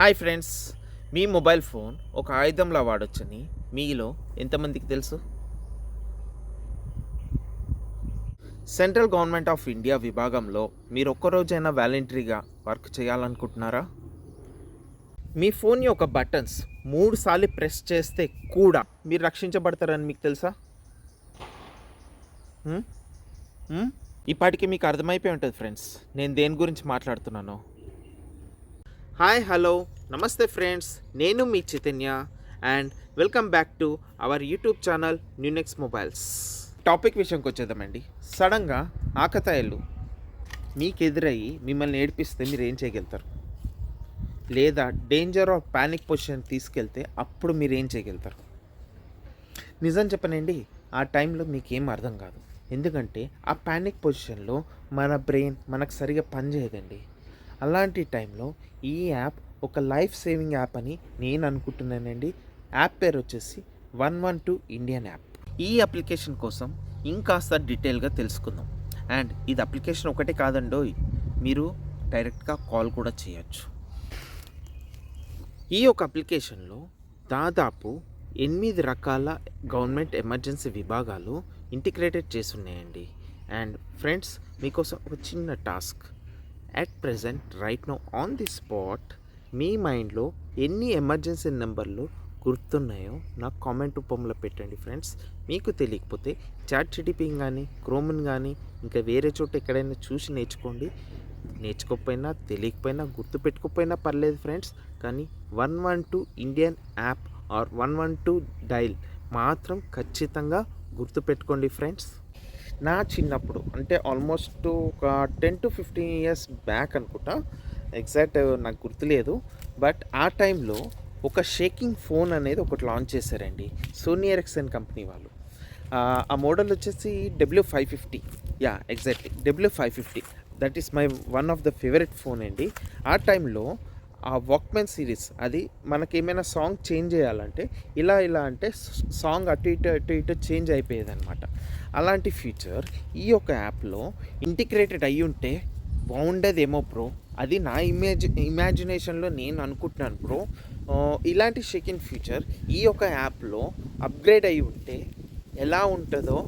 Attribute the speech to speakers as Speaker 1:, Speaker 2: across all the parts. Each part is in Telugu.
Speaker 1: హాయ్ ఫ్రెండ్స్, మీ మొబైల్ ఫోన్ ఒక ఆయుధంలా వాడొచ్చని మీలో ఎంతమందికి తెలుసు? సెంట్రల్ గవర్నమెంట్ ఆఫ్ ఇండియా విభాగంలో మీరు ఒక్కరోజైనా వాలంటరీగా వర్క్ చేయాలనుకుంటున్నారా? మీ ఫోన్ యొక్క బటన్స్ 3 సార్లు ప్రెస్ చేస్తే కూడా మీరు రక్షించబడతారని మీకు తెలుసా? హ్మ్? హ్మ్? ఇప్పటికీ మీకు అర్థమైపోయి ఉంటుంది ఫ్రెండ్స్, నేను దేని గురించి మాట్లాడుతున్నానో. హాయ్ హలో నమస్తే ఫ్రెండ్స్, నేను మీ Chaitanya and welcome back to our YouTube channel Newnex mobiles. Topic విషయంకి వచ్చేద్దామండి. సడన్గా ఆకతాయిలు మీకు ఎదురయ్యి మిమ్మల్ని ఏడిపిస్తే మీరు ఏం చేయగలుగుతారు? లేదా డేంజర్ ఆఫ్ ప్యానిక్ పొజిషన్ తీసుకెళ్తే అప్పుడు మీరు ఏం చేయగలుగుతారు? నిజం చెప్పనండి, ఆ టైంలో మీకేం అర్థం కాదు. ఎందుకంటే ఆ ప్యానిక్ పొజిషన్లో మన బ్రెయిన్ మనకు సరిగా పనిచేయదండి. అలాంటి టైంలో ఈ యాప్ ఒక లైఫ్ సేవింగ్ యాప్ అని నేను అనుకుంటున్నానండి. యాప్ పేరు వచ్చేసి 112 ఇండియన్ యాప్. ఈ అప్లికేషన్ కోసం ఇంకాస్త డీటెయిల్గా తెలుసుకుందాం. అండ్ ఇది అప్లికేషన్ ఒకటే కాదండోయ్, మీరు డైరెక్ట్గా కాల్ కూడా చేయొచ్చు. ఈ యొక్క అప్లికేషన్లో దాదాపు 8 రకాల గవర్నమెంట్ ఎమర్జెన్సీ విభాగాలు ఇంటిగ్రేటెడ్ చేసి ఉన్నాయండి. అండ్ ఫ్రెండ్స్, మీకోసం ఒక చిన్న task. At present right now on the spot మీ మైండ్లో ఎన్ని ఎమర్జెన్సీ నెంబర్లు గుర్తున్నాయో నాకు కామెంట్ రూపంలో పెట్టండి ఫ్రెండ్స్. మీకు తెలియకపోతే చాట్ జీటీపీని కానీ క్రోమ్ని కానీ ఇంకా వేరే చోట ఎక్కడైనా చూసి నేర్చుకోండి. నేర్చుకోకపోయినా తెలియకపోయినా గుర్తుపెట్టుకోకపోయినా పర్లేదు ఫ్రెండ్స్, కానీ 112 ఇండియన్ యాప్ ఆర్ 112 డైల్ మాత్రం ఖచ్చితంగా గుర్తుపెట్టుకోండి ఫ్రెండ్స్. నా చిన్నప్పుడు అంటే ఆల్మోస్ట్ ఒక 10 to 15 ఇయర్స్ బ్యాక్ అనుకుంటా, ఎగ్జాక్ట్ నాకు గుర్తులేదు. బట్ ఆ టైంలో ఒక షేకింగ్ ఫోన్ అనేది ఒకటి లాంచ్ చేశారండి సోనీ ఎరిక్సన్ కంపెనీ వాళ్ళు. ఆ మోడల్ వచ్చేసి W550. Yeah, exactly W550. That is my one of the favourite phone అండి. ఆ టైంలో ఆ వాక్మెన్ సిరీస్, అది మనకేమైనా సాంగ్ చేంజ్ చేయాలంటే ఇలా అంటే సాంగ్ అటు ఇటు చేంజ్ అయిపోయేది అనమాట. అలాంటి ఫీచర్ ఈ యొక్క యాప్లో ఇంటిగ్రేటెడ్ అయ్యి ఉంటే బాగుండేదేమో బ్రో. అది నా ఇమాజినేషన్లో నేను అనుకుంటున్నాను బ్రో. ఇలాంటి షేకింగ్ ఫీచర్ ఈ యొక్క యాప్లో అప్గ్రేడ్ అయ్యి ఉంటే ఎలా ఉంటుందో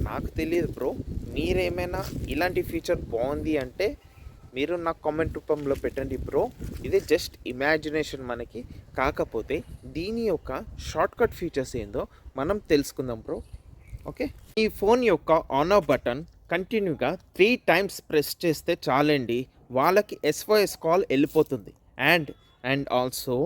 Speaker 1: నాకు తెలియదు బ్రో. మీరేమైనా ఇలాంటి ఫీచర్ బాగుంది అంటే మీరు నాకు కామెంట్ రూపంలో పెట్టండి బ్రో. ఇది జస్ట్ ఇమాజినేషన్ మనకి. కాకపోతే దీని యొక్క షార్ట్కట్ ఫీచర్స్ ఏందో మనం తెలుసుకుందాం బ్రో. ఓకే, ఈ ఫోన్ యొక్క ఆన్ ఆఫ్ బటన్ కంటిన్యూగా 3 times ప్రెస్ చేస్తే చాలండి, వాళ్ళకి SOS కాల్ వెళ్ళిపోతుంది. అండ్ ఆల్సో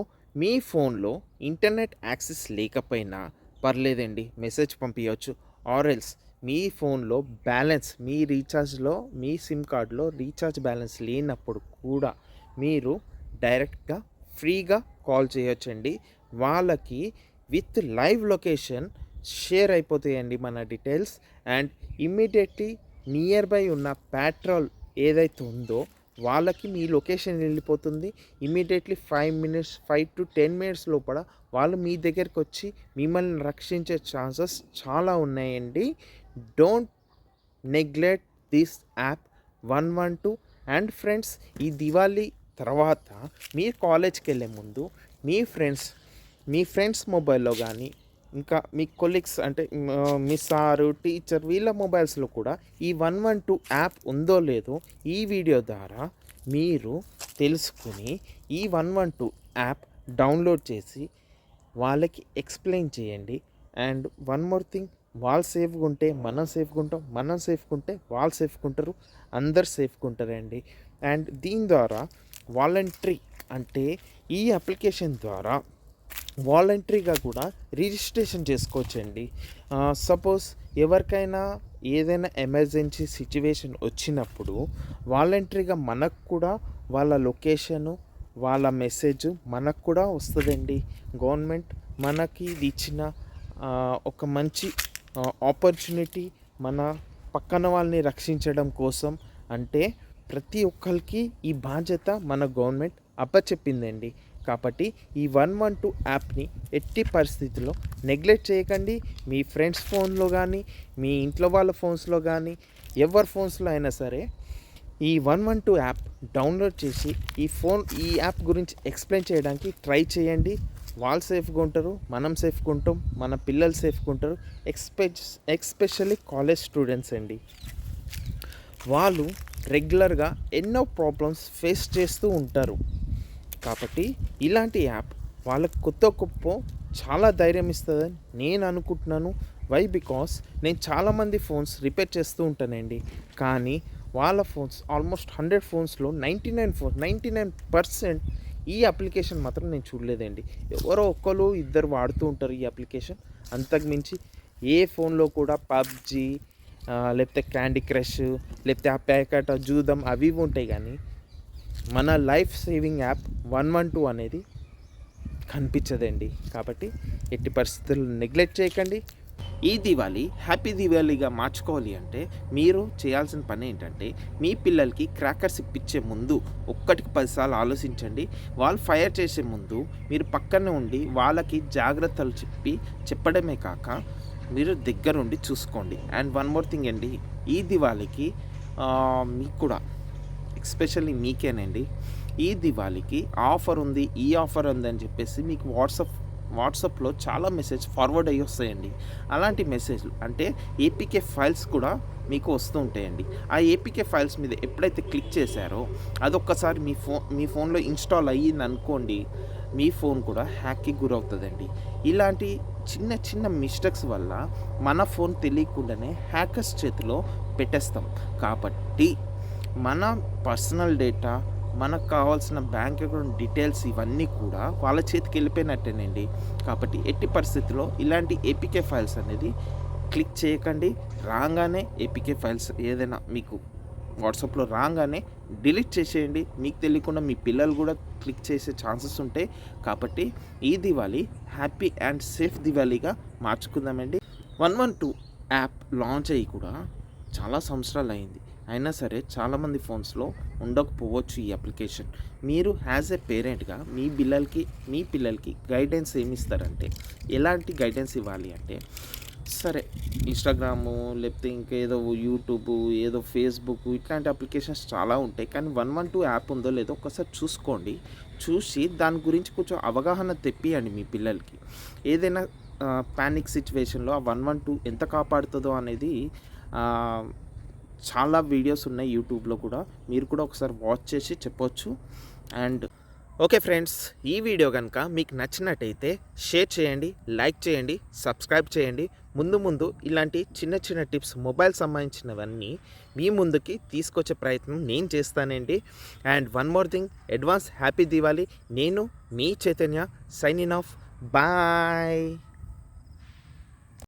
Speaker 1: మీ ఫోన్లో ఇంటర్నెట్ యాక్సెస్ లేకపోయినా పర్లేదండి, మెసేజ్ పంపించవచ్చు. ఆర్ఎల్స్ మీ ఫోన్లో బ్యాలెన్స్, మీ రీఛార్జ్లో మీ సిమ్ కార్డ్లో రీఛార్జ్ బ్యాలెన్స్ లేనప్పుడు కూడా మీరు డైరెక్ట్గా ఫ్రీగా కాల్ చేయొచ్చండి. వాళ్ళకి విత్ లైవ్ లొకేషన్ షేర్ అయిపోతాయండి మన details. And immediately near by ఉన్న పెట్రోల్ ఏదైతే ఉందో వాళ్ళకి మీ లొకేషన్ వెళ్ళిపోతుంది. ఇమ్మీడియట్లీ 5 to 10 minutes లోపల వాళ్ళు మీ దగ్గరికి వచ్చి మిమ్మల్ని రక్షించే ఛాన్సెస్ చాలా ఉన్నాయండి. Don't neglect this app 112. And friends, ఈ దివాళీ తర్వాత మీరు కాలేజ్కి వెళ్ళే ముందు మీ ఫ్రెండ్స్ మొబైల్లో కానీ ఇంకా మీ కొలీగ్స్ అంటే మీ సారు టీచర్ వీళ్ళ మొబైల్స్లో కూడా ఈ 112 యాప్ ఉందో లేదో ఈ వీడియో ద్వారా మీరు తెలుసుకుని ఈ 112 యాప్ డౌన్లోడ్ చేసి వాళ్ళకి ఎక్స్ప్లెయిన్ చేయండి. అండ్ వన్ మోర్ థింగ్, వాళ్ళు సేఫ్గా ఉంటే మనం సేఫ్గా ఉంటాం, మనం సేఫ్గా ఉంటే వాళ్ళు సేఫ్గా ఉంటారు, అందరు సేఫ్గా ఉంటారండి. అండ్ దీని ద్వారా వాలంటరీ అంటే ఈ అప్లికేషన్ ద్వారా వాలంటరీగా కూడా రిజిస్ట్రేషన్ చేసుకోవచ్చండి. సపోజ్ ఎవరికైనా ఏదైనా ఎమర్జెన్సీ సిచ్యువేషన్ వచ్చినప్పుడు వాలంటరీగా మనకు కూడా వాళ్ళ లొకేషను వాళ్ళ మెసేజ్ మనకు కూడా వస్తుందండి. గవర్నమెంట్ మనకి ఇది ఇచ్చిన ఒక మంచి ఆపర్చునిటీ మన పక్కన వాళ్ళని రక్షించడం కోసం. అంటే ప్రతి ఒక్కరికి ఈ బాధ్యత మన గవర్నమెంట్ అప్పచెప్పిందండి. కాబట్టి ఈ 112 యాప్ని ఎట్టి పరిస్థితుల్లో నెగ్లెక్ట్ చేయకండి. మీ ఫ్రెండ్స్ ఫోన్లో కానీ మీ ఇంట్లో వాళ్ళ ఫోన్స్లో కానీ ఎవరి ఫోన్స్లో అయినా సరే ఈ 112 యాప్ డౌన్లోడ్ చేసి ఈ యాప్ గురించి ఎక్స్ప్లెయిన్ చేయడానికి ట్రై చేయండి. వాళ్ళు సేఫ్గా ఉంటారు, మనం సేఫ్గా ఉంటాం, మన పిల్లలు సేఫ్గా ఉంటారు. ఎక్స్పెషల్లీ కాలేజ్ స్టూడెంట్స్ అండి. వాళ్ళు రెగ్యులర్గా ఎన్నో ప్రాబ్లమ్స్ ఫేస్ చేస్తూ ఉంటారు. కాబట్టి ఇలాంటి యాప్ వాళ్ళకి కొత్త గొప్ప చాలా ధైర్యం ఇస్తుందని నేను అనుకుంటున్నాను. వై బికాస్ నేను చాలామంది ఫోన్స్ రిపేర్ చేస్తూ ఉంటానండి. కానీ వాళ్ళ ఫోన్స్ ఆల్మోస్ట్ 100 ఫోన్స్లో 99% ఈ అప్లికేషన్ మాత్రం నేను చూడలేదండి. ఎవరో ఒక్కరు ఇద్దరు వాడుతూ ఉంటారు ఈ అప్లికేషన్. అంతకుమించి ఏ ఫోన్లో కూడా పబ్జీ లేకపోతే క్యాండీ క్రష్ లేకపోతే ఆ ప్యాకెట్ జూదం అవి ఉంటాయి. కానీ మన లైఫ్ సేవింగ్ యాప్ 112 అనేది కనిపించదండి. కాబట్టి ఎట్టి పరిస్థితుల్లో నెగ్లెక్ట్ చేయకండి. ఈ దివాళీ హ్యాపీ దివాళీగా మార్చుకోవాలి అంటే మీరు చేయాల్సిన పని ఏంటంటే, మీ పిల్లలకి క్రాకర్స్ ఇప్పించే ముందు ఒక్కటికి 10 సార్లు ఆలోచించండి. వాళ్ళు ఫైర్ చేసే ముందు మీరు పక్కనే ఉండి వాళ్ళకి జాగ్రత్తలు చెప్పడమే కాక మీరు దగ్గరుండి చూసుకోండి. అండ్ వన్ మోర్ థింగ్ అండి, ఈ దివాళీకి మీకు కూడా ఎస్పెషల్లీ మీకేనండి, ఈ దివాళీకి ఆఫర్ ఉంది, ఈ ఆఫర్ ఉందని చెప్పేసి మీకు వాట్సాప్లో చాలా మెసేజ్ ఫార్వర్డ్ అయ్యి వస్తాయండి. అలాంటి మెసేజ్లు అంటే ఏపీకే ఫైల్స్ కూడా మీకు వస్తూ ఉంటాయండి. ఆ ఏపీకే ఫైల్స్ మీద ఎప్పుడైతే క్లిక్ చేశారో అదొక్కసారి మీ ఫోన్లో ఇన్స్టాల్ అయ్యింది అనుకోండి, మీ ఫోన్ కూడా హ్యాక్కి గురవుతుందండి. ఇలాంటి చిన్న చిన్న మిస్టేక్స్ వల్ల మన ఫోన్ తెలియకుండానే హ్యాకర్స్ చేతిలో పెట్టేస్తాం. కాబట్టి మన పర్సనల్ డేటా, మనకు కావాల్సిన బ్యాంక్ అకౌంట్ డీటెయిల్స్ ఇవన్నీ కూడా వాళ్ళ చేతికి వెళ్ళిపోయినట్టేనండి. కాబట్టి ఎట్టి పరిస్థితుల్లో ఇలాంటి ఏపీకే ఫైల్స్ అనేది క్లిక్ చేయకండి. రాగానే ఏపీకే ఫైల్స్ ఏదైనా మీకు వాట్సాప్లో రాగానే డిలీట్ చేసేయండి. మీకు తెలియకుండా మీ పిల్లలు కూడా క్లిక్ చేసే ఛాన్సెస్ ఉంటాయి. కాబట్టి ఈ దివాళీ హ్యాపీ అండ్ సేఫ్ దివాళీగా మార్చుకుందామండి. 112 యాప్ లాంచ్ అయ్యి కూడా చాలా సంవత్సరాలు అయింది. అయినా సరే చాలామంది ఫోన్స్లో ఉండకపోవచ్చు ఈ అప్లికేషన్. మీరు యాజ్ ఏ పేరెంట్గా మీ పిల్లలకి గైడెన్స్ ఏమి ఇస్తారంటే, ఎలాంటి గైడెన్స్ ఇవ్వాలి అంటే, సరే ఇన్స్టాగ్రాము లేకపోతే ఇంకేదో యూట్యూబ్, ఏదో ఫేస్బుక్ ఇట్లాంటి అప్లికేషన్స్ చాలా ఉంటాయి. కానీ 112 యాప్ ఉందో లేదో ఒకసారి చూసుకోండి. చూసి దాని గురించి కొంచెం అవగాహన తెప్పియండి మీ పిల్లలకి. ఏదైనా పానిక్ సిచ్యువేషన్లో ఆ 112 ఎంత కాపాడుతుందో అనేది చాలా వీడియోస్ ఉన్నాయి యూట్యూబ్లో కూడా. మీరు కూడా ఒకసారి వాచ్ చేసి చెప్పొచ్చు. అండ్ ఓకే ఫ్రెండ్స్, ఈ వీడియో కనుక మీకు నచ్చినట్టయితే షేర్ చేయండి, లైక్ చేయండి, సబ్స్క్రైబ్ చేయండి. ముందు ఇలాంటి చిన్న చిన్న టిప్స్ మొబైల్ సంబంధించినవన్నీ మీ ముందుకి తీసుకొచ్చే ప్రయత్నం నేను చేస్తానండి. And one more thing, advance happy Diwali. నేను మీ చైతన్య, సైనింగ్ ఆఫ్. బాయ్.